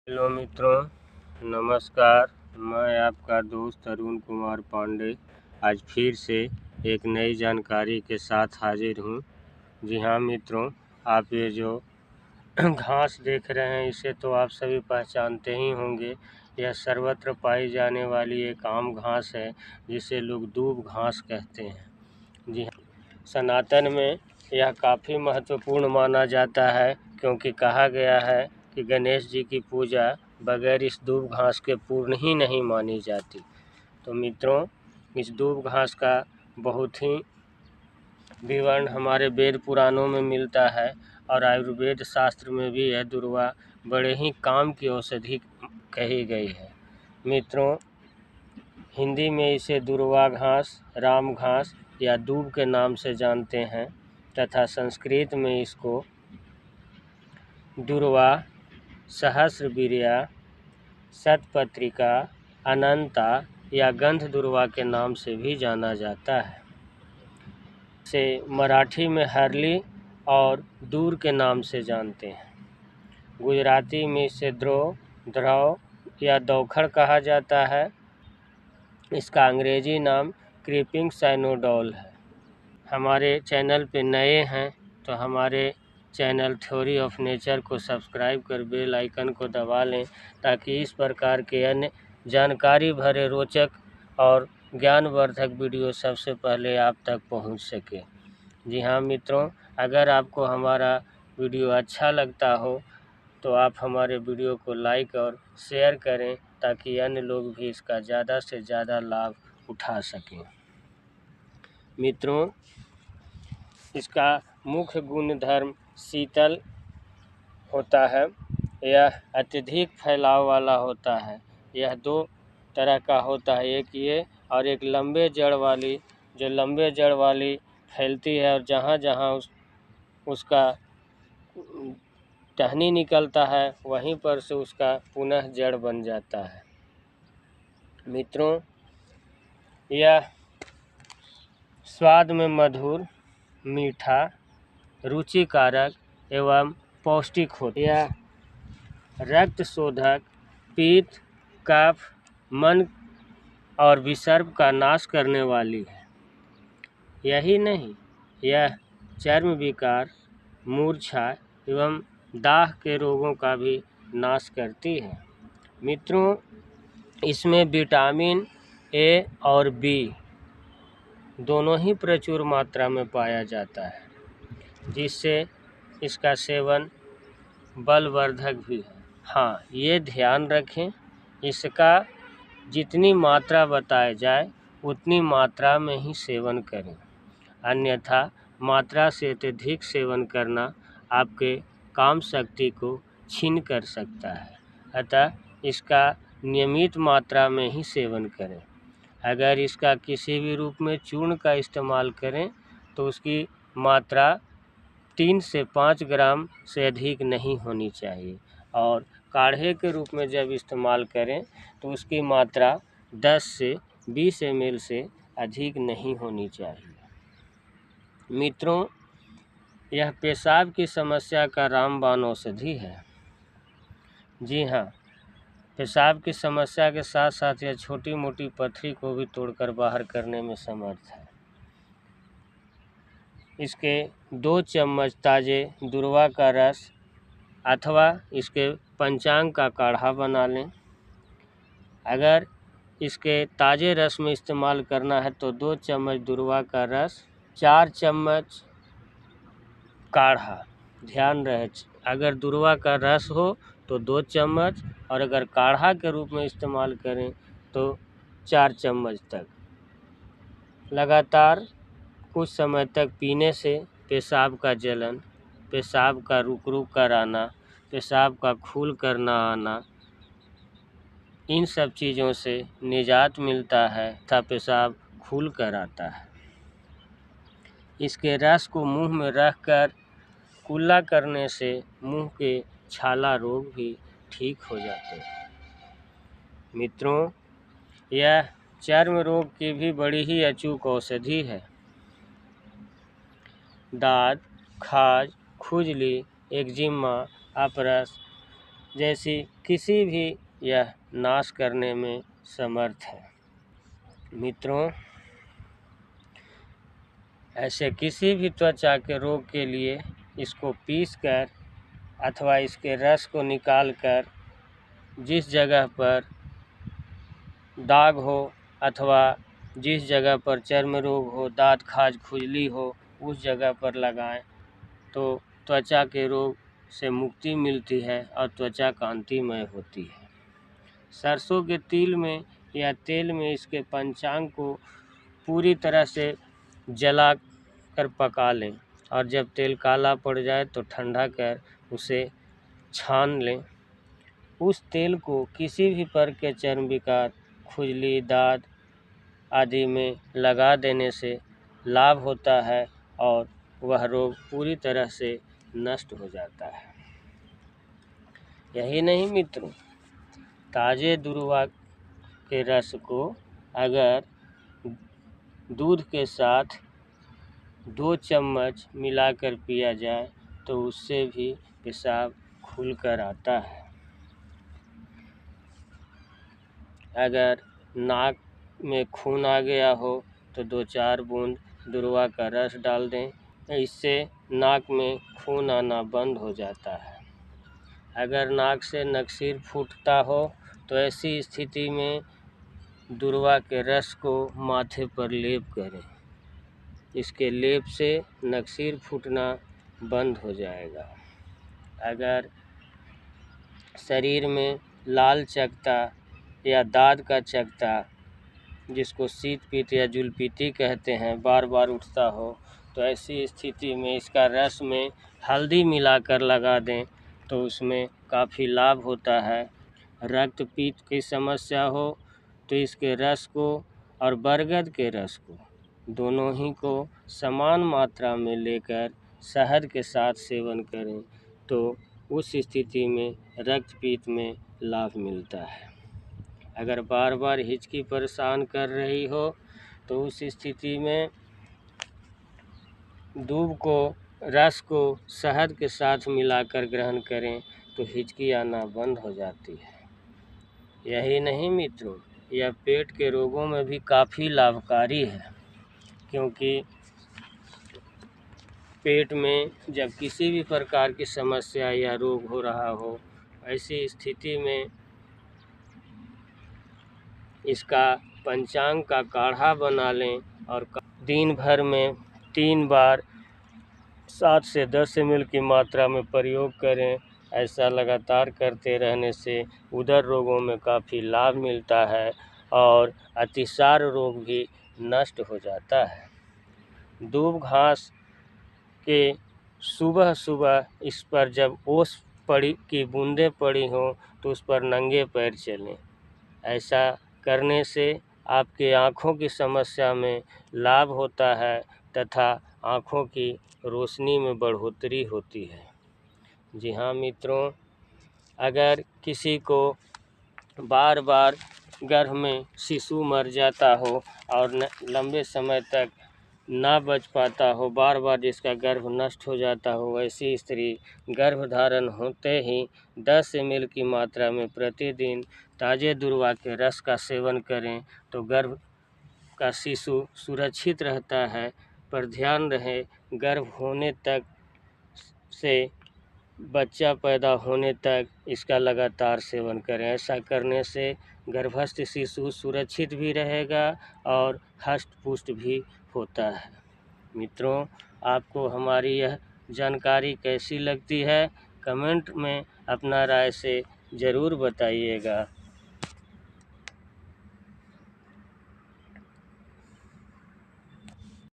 Hello मित्रों, नमस्कार। मैं आपका दोस्त अरुण कुमार पांडे आज फिर से एक नई जानकारी के साथ हाजिर हूँ। जी हाँ मित्रों, आप ये जो घास देख रहे हैं इसे तो आप सभी पहचानते ही होंगे। यह सर्वत्र पाई जाने वाली एक आम घास है जिसे लोग दूब घास कहते हैं। जी हाँ, सनातन में यह काफ़ी महत्वपूर्ण माना जाता है क्योंकि कहा गया है कि गणेश जी की पूजा बगैर इस दूब घास के पूर्ण ही नहीं मानी जाती। तो मित्रों, इस दूब घास का बहुत ही विवरण हमारे वेद पुराणों में मिलता है और आयुर्वेद शास्त्र में भी यह दुर्वा बड़े ही काम की औषधि कही गई है। मित्रों, हिंदी में इसे दुर्वा घास, राम घास या दूब के नाम से जानते हैं तथा संस्कृत में इसको दुर्वा, सहस्रवीर्या, शतपत्रिका, अनंता या गंध दुर्वा के नाम से भी जाना जाता है। इसे मराठी में हरली और दूर के नाम से जानते हैं। गुजराती में इसे ध्रव या दौखड़ कहा जाता है। इसका अंग्रेजी नाम क्रीपिंग साइनोडोल है। हमारे चैनल पे नए हैं तो हमारे चैनल थ्योरी ऑफ नेचर को सब्सक्राइब कर बेल आइकन को दबा लें ताकि इस प्रकार के अन्य जानकारी भरे रोचक और ज्ञानवर्धक वीडियो सबसे पहले आप तक पहुंच सके। जी हाँ मित्रों, अगर आपको हमारा वीडियो अच्छा लगता हो तो आप हमारे वीडियो को लाइक और शेयर करें ताकि अन्य लोग भी इसका ज़्यादा से ज़्यादा लाभ उठा सकें। मित्रों, इसका मुख्य गुणधर्म शीतल होता है। यह अत्यधिक फैलाव वाला होता है। यह दो तरह का होता है, एक ये और एक लंबे जड़ वाली। जो लंबे जड़ वाली फैलती है और जहाँ जहाँ उसका टहनी निकलता है वहीं पर से उसका पुनः जड़ बन जाता है। मित्रों, यह स्वाद में मधुर, मीठा, रुचिकारक एवं पौष्टिक होता है। यह रक्त शोधक, पित्त, कफ, मन और विसर्प का नाश करने वाली है। यही नहीं, यह चर्म विकार, मूर्छा एवं दाह के रोगों का भी नाश करती है। मित्रों, इसमें विटामिन ए और बी दोनों ही प्रचुर मात्रा में पाया जाता है जिससे इसका सेवन बलवर्धक भी है। हाँ, ये ध्यान रखें, इसका जितनी मात्रा बताई जाए उतनी मात्रा में ही सेवन करें, अन्यथा मात्रा से अत्यधिक सेवन करना आपके काम शक्ति को छीन कर सकता है। अतः इसका नियमित मात्रा में ही सेवन करें। अगर इसका किसी भी रूप में चूर्ण का इस्तेमाल करें तो उसकी मात्रा 3 से 5 ग्राम से अधिक नहीं होनी चाहिए और काढ़े के रूप में जब इस्तेमाल करें तो उसकी मात्रा 10 से 20 ml से अधिक नहीं होनी चाहिए। मित्रों, यह पेशाब की समस्या का रामबाण औषधि है। जी हाँ, पेशाब की समस्या के साथ साथ यह छोटी मोटी पथरी को भी तोड़कर बाहर करने में समर्थ है। इसके 2 चम्मच ताज़े दुर्वा का रस अथवा इसके पंचांग का काढ़ा बना लें। अगर इसके ताज़े रस में इस्तेमाल करना है तो 2 चम्मच दुर्वा का रस, 4 चम्मच काढ़ा। ध्यान रहे, अगर दुर्वा का रस हो तो 2 चम्मच और अगर काढ़ा के रूप में इस्तेमाल करें तो 4 चम्मच तक। लगातार कुछ समय तक पीने से पेशाब का जलन, पेशाब का रुक कर आना, पेशाब का खुल कर ना आना, इन सब चीज़ों से निजात मिलता है तथा पेशाब खुल कर आता है। इसके रस को मुंह में रखकर कुल्ला करने से मुंह के छाला रोग भी ठीक हो जाते हैं। मित्रों, यह चर्म रोग की भी बड़ी ही अचूक औषधि है। दाद, खाज, खुजली, एक्जिमा, अपरस जैसी किसी भी यह नाश करने में समर्थ है। मित्रों, ऐसे किसी भी त्वचा के रोग के लिए इसको पीसकर अथवा इसके रस को निकालकर जिस जगह पर दाग हो अथवा जिस जगह पर चर्म रोग हो, दांत खाज खुजली हो, उस जगह पर लगाएं तो त्वचा के रोग से मुक्ति मिलती है और त्वचा कांतिमय होती है। सरसों के तिल में या तेल में इसके पंचांग को पूरी तरह से जला कर पका लें और जब तेल काला पड़ जाए तो ठंडा कर उसे छान लें। उस तेल को किसी भी पर के चर्म विकार, खुजली, दाद आदि में लगा देने से लाभ होता है और वह रोग पूरी तरह से नष्ट हो जाता है। यही नहीं मित्रों, ताजे दुर्वा के रस को अगर दूध के साथ 2 चम्मच मिलाकर पिया जाए तो उससे भी पेशाब खुलकर आता है। अगर नाक में खून आ गया हो तो 2-4 बूंद दुर्वा का रस डाल दें, इससे नाक में खून आना बंद हो जाता है। अगर नाक से नक्सीर फूटता हो तो ऐसी स्थिति में दुर्वा के रस को माथे पर लेप करें। इसके लेप से नक्सीर फूटना बंद हो जाएगा। अगर शरीर में लाल चकता या दाद का चकता, जिसको शीत पीत या जुलपीती कहते हैं, बार बार उठता हो तो ऐसी स्थिति में इसका रस में हल्दी मिलाकर लगा दें तो उसमें काफ़ी लाभ होता है। रक्तपीत की समस्या हो तो इसके रस को और बरगद के रस को दोनों ही को समान मात्रा में लेकर शहद के साथ सेवन करें तो उस स्थिति में रक्तपीत में लाभ मिलता है। अगर बार बार हिचकी परेशान कर रही हो तो उस स्थिति में दूब को रस को शहद के साथ मिलाकर ग्रहण करें तो हिचकी आना बंद हो जाती है। यही नहीं मित्रों, यह पेट के रोगों में भी काफ़ी लाभकारी है, क्योंकि पेट में जब किसी भी प्रकार की समस्या या रोग हो रहा हो, ऐसी स्थिति में इसका पंचांग का काढ़ा बना लें और दिन भर में 3 बार 7 से 10 ml की मात्रा में प्रयोग करें। ऐसा लगातार करते रहने से उदर रोगों में काफ़ी लाभ मिलता है और अतिसार रोग भी नष्ट हो जाता है। दूब घास के सुबह सुबह इस पर जब ओस पड़ी की बूंदें पड़ी हों तो उस पर नंगे पैर चलें। ऐसा करने से आपके आँखों की समस्या में लाभ होता है तथा आँखों की रोशनी में बढ़ोतरी होती है। जी हाँ मित्रों, अगर किसी को बार बार गर्भ में शिशु मर जाता हो और लंबे समय तक ना बच पाता हो, बार बार जिसका गर्भ नष्ट हो जाता हो, ऐसी स्त्री गर्भधारण होते ही 10 ml की मात्रा में प्रतिदिन ताजे दुर्वा के रस का सेवन करें तो गर्भ का शिशु सुरक्षित रहता है। पर ध्यान रहे, गर्भ होने तक से बच्चा पैदा होने तक इसका लगातार सेवन करें। ऐसा करने से गर्भस्थ शिशु सुरक्षित भी रहेगा और हष्ट पुष्ट भी होता है। मित्रों, आपको हमारी यह जानकारी कैसी लगती है, कमेंट में अपना राय से ज़रूर बताइएगा।